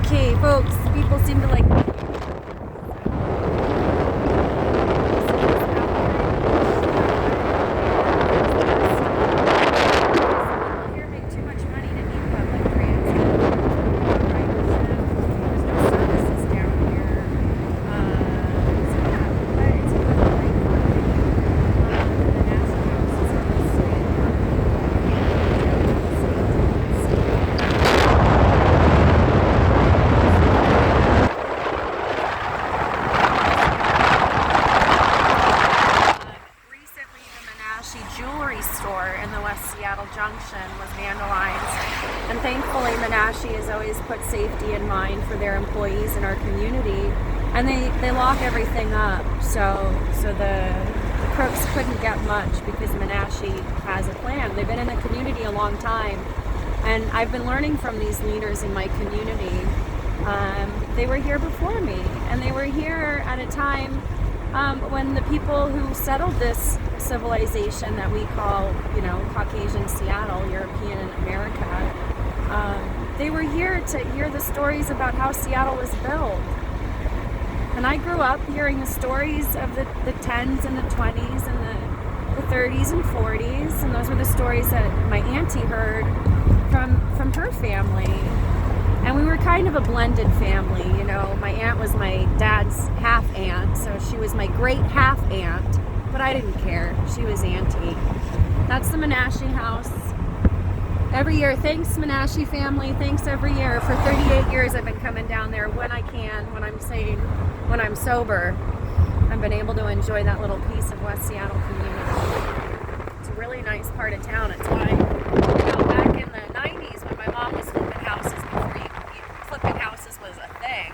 Okay, folks, people seem to like. Here make too much money to need public transit. Right now, there's no services down here. So yeah, but it's a good life. The National House is in the city. Recently, the Menashe jewelry store in the West Seattle Junction was vandalized, and thankfully Menashe has always put safety in mind for their employees in our community, and they lock everything up, so the crooks couldn't get much because Menashe has a plan. They've been in the community a long time, and I've been learning from these leaders in my community. They were here before me, and they were here at a time when the people who settled this civilization that we call, Caucasian Seattle, European America, they were here to hear the stories about how Seattle was built. And I grew up hearing the stories of the 10s and the 20s and the 30s and 40s, and those were the stories that my auntie heard from her family. And we were kind of a blended family, My aunt was my dad's half aunt, so she was my great half aunt, but I didn't care. She was auntie. That's the Menashe house. Every year, thanks Menashe family, thanks every year. For 38 years I've been coming down there when I can, when I'm sane, when I'm sober. I've been able to enjoy that little piece of West Seattle community. It's a really nice part of town. It's why, back in the 90s when my mom was flipping houses, flipping houses was a thing.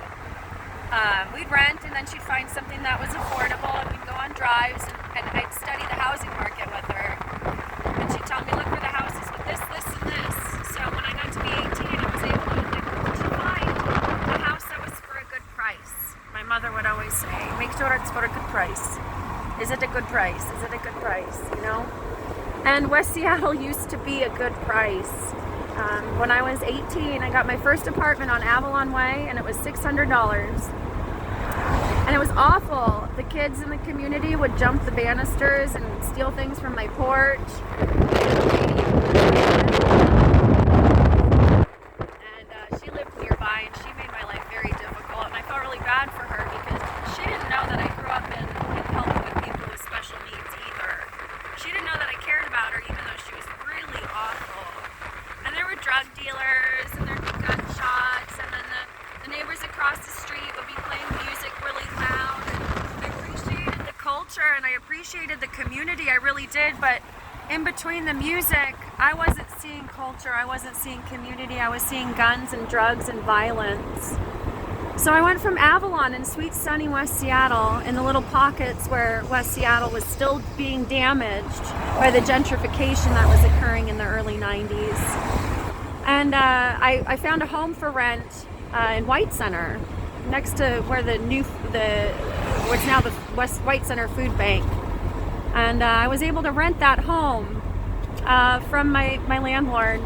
We'd rent, and then she'd find something that was affordable, and we'd go on drives, and I'd study the housing market with her. And she'd tell me, look for the houses with this, this, and this. So when I got to be 18, I was able to find a house that was for a good price. My mother would always say, make sure it's for a good price. Is it a good price? Is it a good price? And West Seattle used to be a good price. When I was 18, I got my first apartment on Avalon Way, and it was $600. And it was awful. The kids in the community would jump the banisters and steal things from my porch. And she lived nearby, and she made my life very difficult. And I felt really bad for her because she didn't know that I grew up in helping with people with special needs either. She didn't know that I cared about her, even though she was really awful. And there were drug dealers, and there'd be gunshots, and then the neighbors across the street would be playing music really loud. And I appreciated the culture, and I appreciated the community, I really did, but in between the music, I wasn't seeing culture, I wasn't seeing community, I was seeing guns and drugs and violence. So I went from Avalon in sweet sunny West Seattle, in the little pockets where West Seattle was still being damaged by the gentrification that was occurring in the early 90s. And I found a home for rent in White Center, next to where what's now the West White Center Food Bank. And I was able to rent that home from my landlord,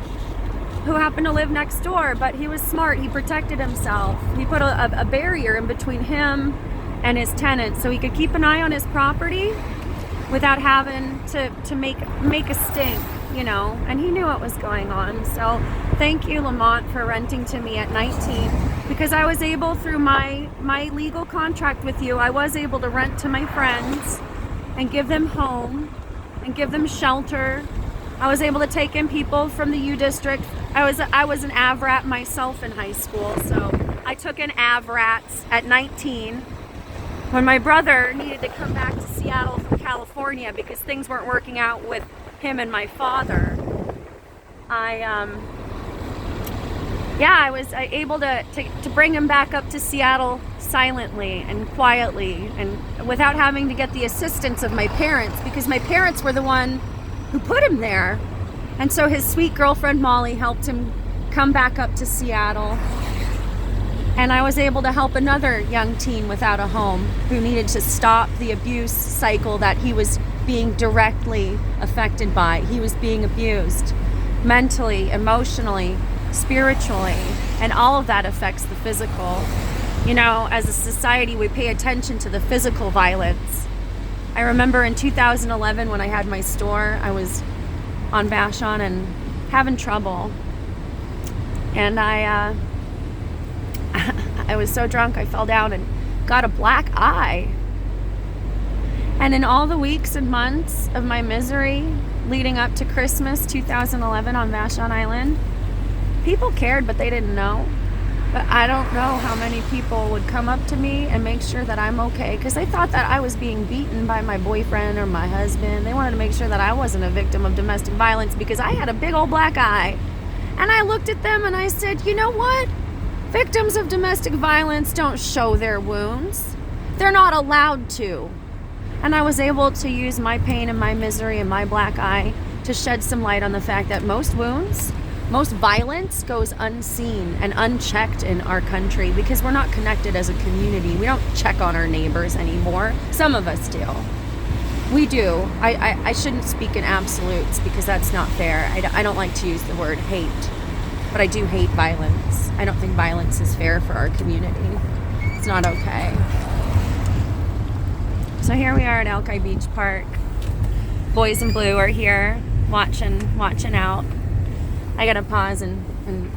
who happened to live next door, but he was smart. He protected himself. He put a barrier in between him and his tenants so he could keep an eye on his property without having to make a stink, and he knew what was going on. So thank you, Lamont, for renting to me at 19, because I was able, through my legal contract with you, I was able to rent to my friends and give them home and give them shelter. I was able to take in people from the U District. I was an AVRAT myself in high school, so I took in AVRATs at 19 when my brother needed to come back to Seattle from California because things weren't working out with him and my father. I was able to bring him back up to Seattle silently and quietly and without having to get the assistance of my parents, because my parents were the one who put him there. And so his sweet girlfriend Molly helped him come back up to Seattle. And I was able to help another young teen without a home who needed to stop the abuse cycle that he was being directly affected by. He was being abused mentally, emotionally, spiritually, And all of that affects the physical. You know, as a society, we pay attention to the physical violence. I remember in 2011 when I had my store, I was on Vashon and having trouble. And I was so drunk I fell down and got a black eye. And in all the weeks and months of my misery leading up to Christmas 2011 on Vashon Island, people cared, but they didn't know. But I don't know how many people would come up to me and make sure that I'm okay, because they thought that I was being beaten by my boyfriend or my husband. They wanted to make sure that I wasn't a victim of domestic violence because I had a big old black eye. And I looked at them and I said, you know what? Victims of domestic violence don't show their wounds. They're not allowed to. And I was able to use my pain and my misery and my black eye to shed some light on the fact that most wounds, most violence goes unseen and unchecked in our country because we're not connected as a community. We don't check on our neighbors anymore. Some of us do. We do. I shouldn't speak in absolutes because that's not fair. I don't like to use the word hate, but I do hate violence. I don't think violence is fair for our community. It's not okay. So here we are at Alki Beach Park. Boys in blue are here watching out. I gotta pause and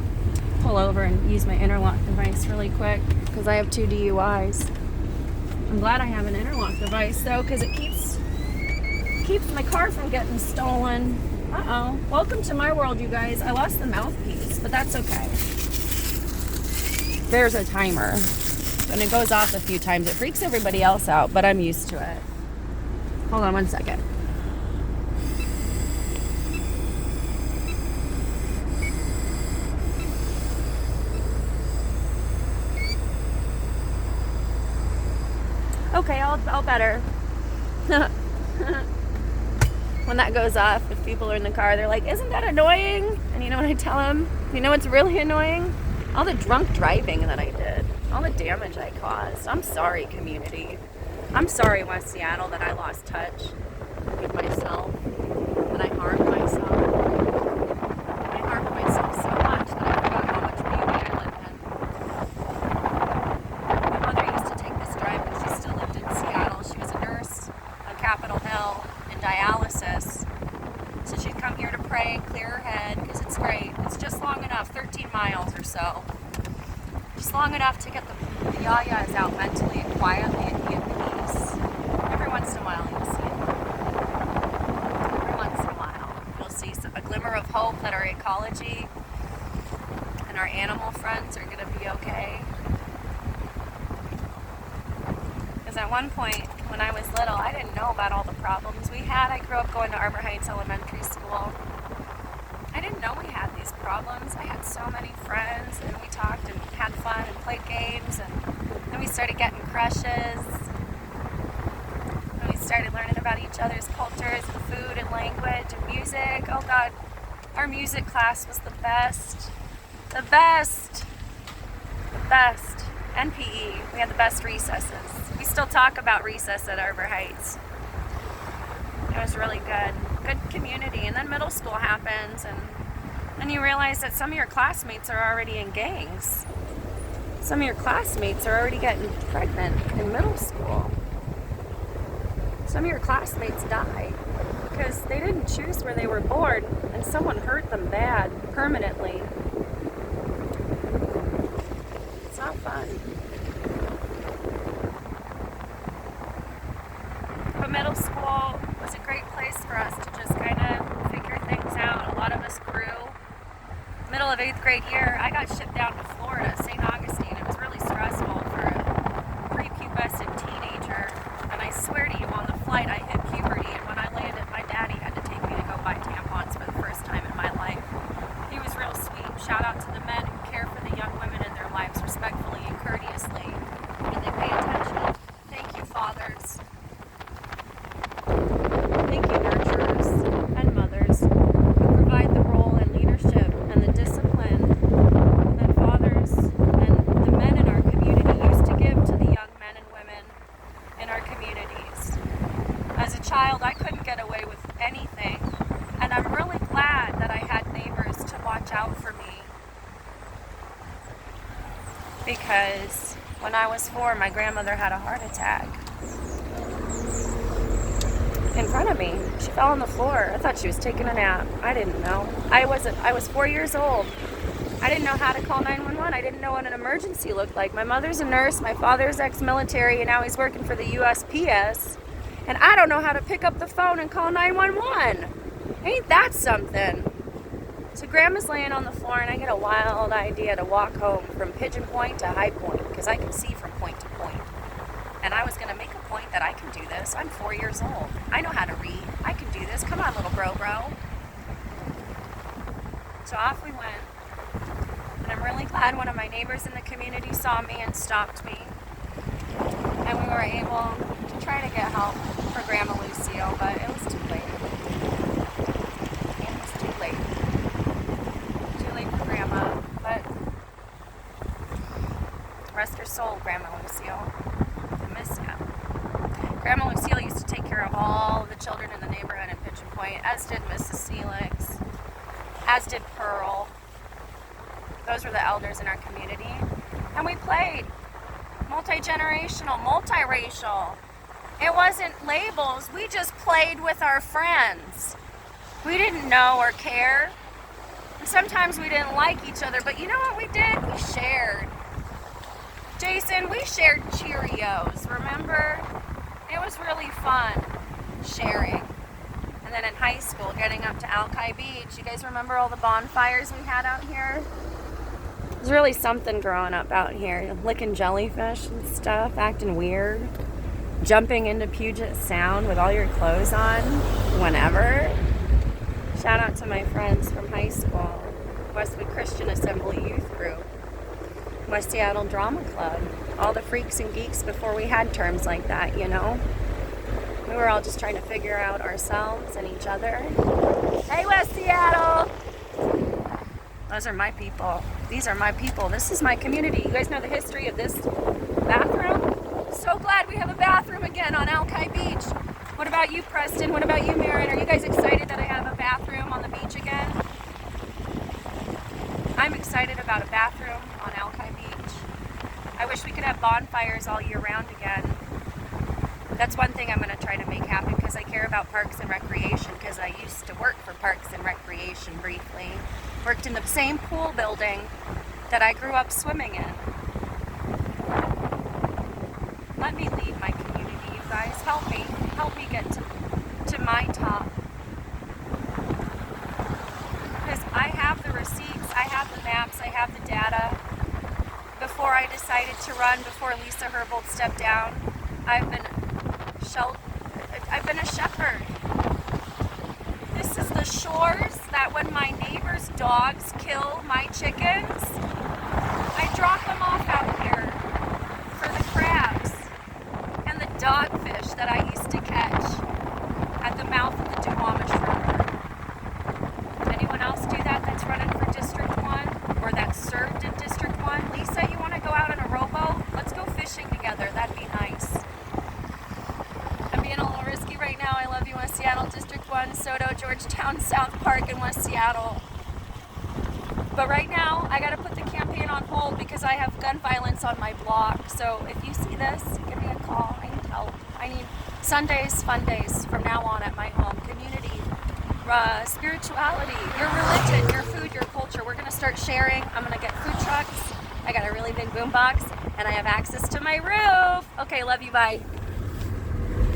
pull over and use my interlock device really quick because I have 2 DUIs. I'm glad I have an interlock device though, because it keeps my car from getting stolen. Uh-oh. Welcome to my world, you guys. I lost the mouthpiece, but that's okay. There's a timer, and it goes off a few times. It freaks everybody else out, but I'm used to it. Hold on one second. Okay, I'll better. When that goes off, if people are in the car, they're like, isn't that annoying? And you know what I tell them? You know what's really annoying? All the drunk driving that I did. All the damage I caused. I'm sorry, community. I'm sorry, West Seattle, that I lost touch with myself. And I harmed myself. I harmed myself so much that I forgot how much beauty I lived in. My mother used to take this drive when she still lived in Seattle. She was a nurse on Capitol Hill in dialysis. So she'd come here to pray and clear her head because it's great. It's just long enough, 13 miles or so. Just long enough to get the yayas out mentally and quietly and be at peace. Every once in a while you'll see it. Every once in a while you'll see a glimmer of hope that our ecology and our animal friends are going to be okay. Because at one point when I was little, I didn't know about all the problems we had. I grew up going to Arbor Heights Elementary School. I didn't know we had these problems. I had so many friends, and we talked and had fun and played games, and then we started getting crushes. And we started learning about each other's cultures and food and language and music. Oh God, our music class was the best. The best. The best. And PE. We had the best recesses. We still talk about recess at Arbor Heights. It was really good. Good community. And then middle school happens, and you realize that some of your classmates are already in gangs. Some of your classmates are already getting pregnant in middle school. Some of your classmates die because they didn't choose where they were born and someone hurt them bad, permanently. It's not fun. But middle school was a great place for us to just kind of figure things out. A lot of us grew. Middle of 8th grade year, I got shipped down to Florida, St. Augustine. It was really stressful for a prepubescent teenager. And I swear to you, on the flight, I hit puberty. And when I landed, my daddy had to take me to go buy tampons for the first time in my life. He was real sweet. Shout out to the men who care for the young women in their lives respectfully and courteously. And they pay attention. Thank you, fathers. Thank you, nurturers and mothers who provide the role and leadership and the discipline that fathers because when I was 4, my grandmother had a heart attack in front of me. She fell on the floor. I thought she was taking a nap. I didn't know. I was 4 years old. I didn't know how to call 911. I didn't know what an emergency looked like. My mother's a nurse. My father's ex-military, and now he's working for the USPS. And I don't know how to pick up the phone and call 911. Ain't that something? So Grandma's laying on the floor, and I get a wild idea to walk home from Pigeon Point to High Point, because I can see from point to point. And I was going to make a point that I can do this. I'm 4 years old. I know how to read. I can do this. Come on, little bro. So off we went. And I'm really glad one of my neighbors in the community saw me and stopped me. And we were able to try to get help for Grandma Lucille, but it was too late. It was too late. Too late for Grandma, but rest her soul, Grandma Lucille. I miss you. Grandma Lucille used to take care of all of the children in the neighborhood in Pigeon Point, as did Mrs. Felix, as did Pearl. Those were the elders in our community. And we played multi-generational, multiracial. It wasn't labels. We just played with our friends. We didn't know or care. And sometimes we didn't like each other, but you know what we did? We shared. Jason, we shared Cheerios, remember? It was really fun sharing. And then in high school, getting up to Alki Beach, you guys remember all the bonfires we had out here? It was really something growing up out here, licking jellyfish and stuff, acting weird, jumping into Puget Sound with all your clothes on, whenever. Shout out to my friends from high school, Westwood Christian Assembly Youth Group, West Seattle Drama Club, all the freaks and geeks before we had terms like that, you know. We were all just trying to figure out ourselves and each other. Hey, West Seattle! Those are my people. These are my people. This is my community. You guys know the history of this bathroom? So glad we have a bathroom again on Alki Beach. What about you, Preston? What about you, Marin? Are you guys excited that I have a bathroom on the beach again? I'm excited about a bathroom on Alki Beach. I wish we could have bonfires all year round again. That's one thing I'm going to try to make happen, because I care about Parks and Recreation, because I used to work for Parks and Recreation briefly. Worked in the same pool building that I grew up swimming in. Let me lead my community, you guys. Help me get to my top. Because I have the receipts, I have the maps, I have the data. Before I decided to run, before Lisa Herbold stepped down, I've been a shepherd. This is the shores that when my neighbor's dogs kill my chickens, I drop them off out here for the crabs and the dogfish that I used to catch at the mouth of the Duwamish River. Anyone else do that that's running for District 1 or that served in District 1? Lisa, you want to go out in a rowboat? Let's go fishing together. That'd be nice. I'm being a little risky right now. I love you, West Seattle, District 1, Soto, Georgetown, South Park, and West Seattle. But right now, I gotta put the campaign on hold because I have gun violence on my block. So if you see this, give me a call. I need help. I need Sundays, fun days from now on at my home. Community, spirituality, your religion, your food, your culture. We're gonna start sharing. I'm gonna get food trucks. I got a really big boom box, and I have access to my roof. Okay, love you, bye.